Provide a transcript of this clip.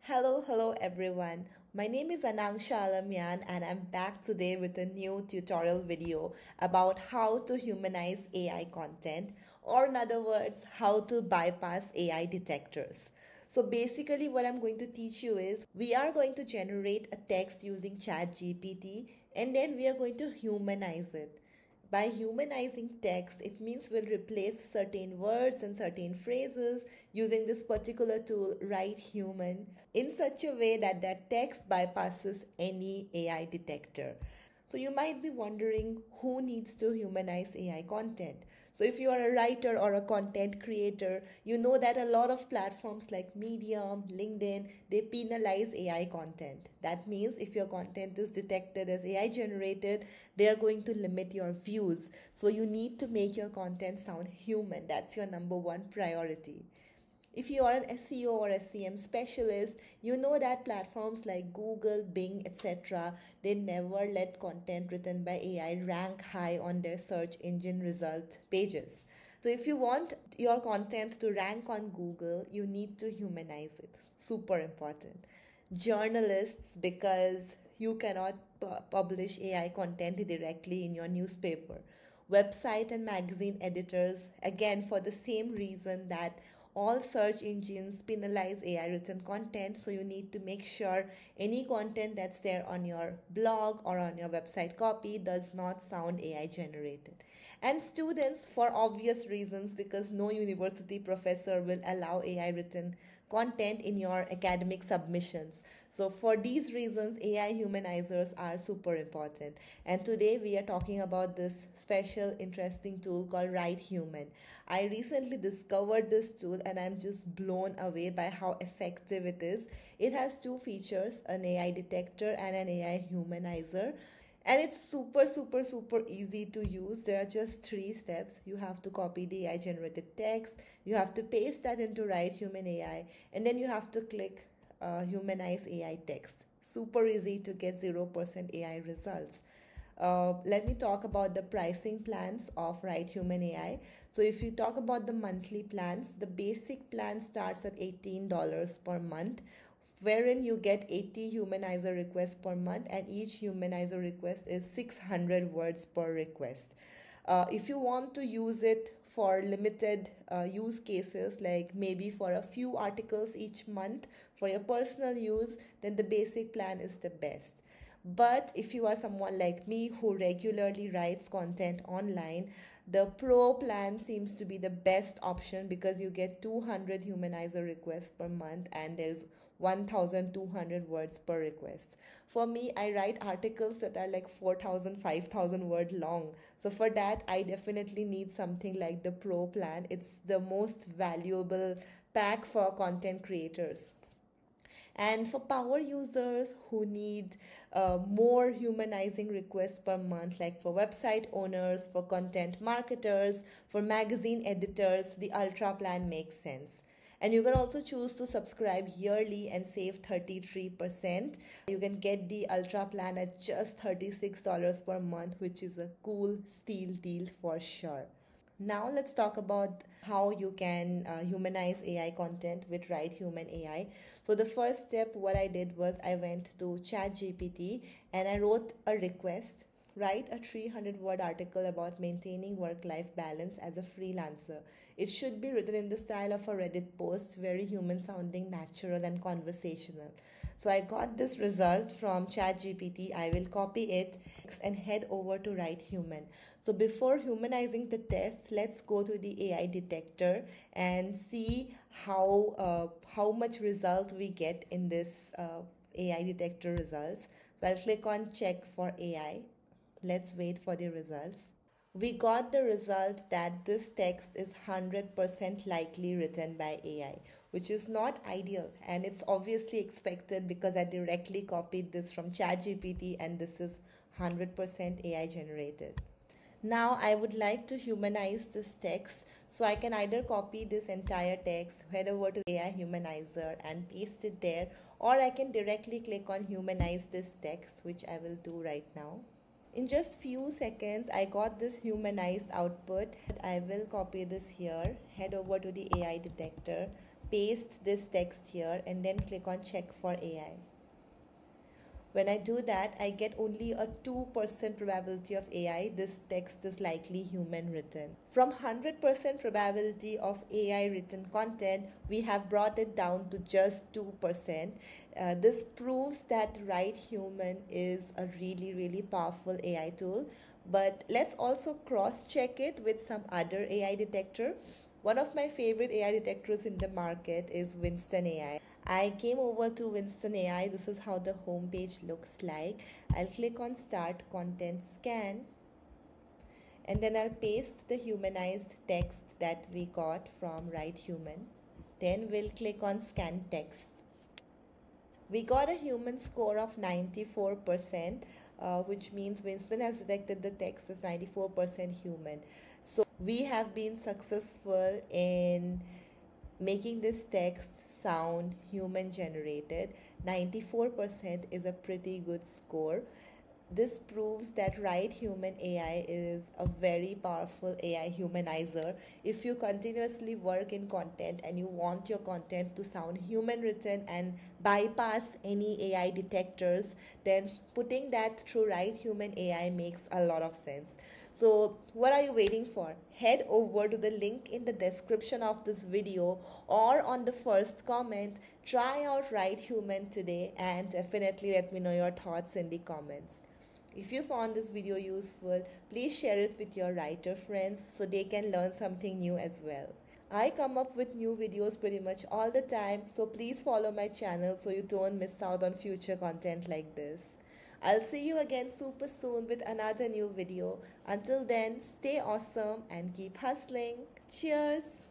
Hello everyone. My name is Anangsha Alamyan and I'm back today with a new tutorial video about how to humanize AI content, or in other words, how to bypass AI detectors. So basically what I'm going to teach you is we are going to generate a text using ChatGPT and then we are going to humanize it. By humanizing text, it means we'll replace certain words and certain phrases using this particular tool, Write Human, in such a way that that text bypasses any AI detector. So you might be wondering who needs to humanize AI content. So if you are a writer or a content creator, you know that a lot of platforms like Medium, LinkedIn, they penalize AI content. That means if your content is detected as AI generated, they are going to limit your views. So you need to make your content sound human. That's your number one priority. If you are an SEO or SEM specialist, you know that platforms like Google, Bing, etc., they never let content written by AI rank high on their search engine result pages. So if you want your content to rank on Google, you need to humanize it. Super important. Journalists, because you cannot publish AI content directly in your newspaper. Website and magazine editors, again, for the same reason that all search engines penalize AI written content, so you need to make sure any content that's there on your blog or on your website copy does not sound AI generated. And students, for obvious reasons, because no university professor will allow AI written content in your academic submissions. So for these reasons, AI humanizers are super important. And today we are talking about this special interesting tool called Write Human. I recently discovered this tool and I'm just blown away by how effective it is. It has two features, an AI detector and an AI humanizer. And it's super easy to use. There are just three steps. You have to copy the AI generated text, you have to paste that into Write Human AI, and then you have to click Humanize AI text. Super easy to get 0% AI results. Let me talk about the pricing plans of Write Human AI. So if you talk about the monthly plans, the basic plan starts at $18 per month, wherein you get 80 humanizer requests per month, and each humanizer request is 600 words per request. If you want to use it for limited use cases, like maybe for a few articles each month for your personal use, then the basic plan is the best. But if you are someone like me who regularly writes content online, the pro plan seems to be the best option because you get 200 humanizer requests per month and there's 1,200 words per request. For me, I write articles that are like 4,000, 5,000 word long. So for that, I definitely need something like the pro plan. It's the most valuable pack for content creators. And for power users who need more humanizing requests per month, like for website owners, for content marketers, for magazine editors, the Ultra plan makes sense. And you can also choose to subscribe yearly and save 33%. You can get the Ultra plan at just $36 per month, which is a cool steal deal for sure. Now let's talk about how you can humanize AI content with Write Human AI. So the first step, what I did was I went to ChatGPT and I wrote a request. Write a 300-word article about maintaining work-life balance as a freelancer. It should be written in the style of a Reddit post, very human sounding, natural and conversational. So I got this result from ChatGPT. I will copy it and head over to Write Human. So before humanizing the test, let's go to the AI detector and see how much result we get in this AI detector results. So I'll click on check for AI. Let's wait for the results. We got the result that this text is 100% likely written by AI, which is not ideal, and it's obviously expected because I directly copied this from ChatGPT and this is 100% AI generated. Now I would like to humanize this text, so I can either copy this entire text, head over to AI Humanizer and paste it there, or I can directly click on humanize this text, which I will do right now. In just few seconds, I got this humanized output. I will copy this here, head over to the AI detector, paste this text here and then click on check for AI. When I do that, I get only a 2% probability of AI. This text is likely human written. From 100% probability of AI written content, we have brought it down to just 2%. This proves that Write Human is a really powerful AI tool. But let's also cross-check it with some other AI detector. One of my favorite AI detectors in the market is Winston AI. I came over to Winston AI. This is how the homepage looks like. I'll click on Start Content Scan, and then I'll paste the humanized text that we got from Write Human. Then we'll click on Scan Text. We got a human score of 94%, which means Winston has detected the text as 94% human. So we have been successful in making this text sound human generated. 94% is a pretty good score. This proves that Write Human AI is a very powerful AI humanizer. If you continuously work in content and you want your content to sound human written and bypass any AI detectors, then putting that through Write Human AI makes a lot of sense. So what are you waiting for? Head over to the link in the description of this video or on the first comment. Try out Write Human today and definitely let me know your thoughts in the comments. If you found this video useful, please share it with your writer friends so they can learn something new as well. I come up with new videos pretty much all the time, so please follow my channel so you don't miss out on future content like this. I'll see you again super soon with another new video. Until then, stay awesome and keep hustling. Cheers!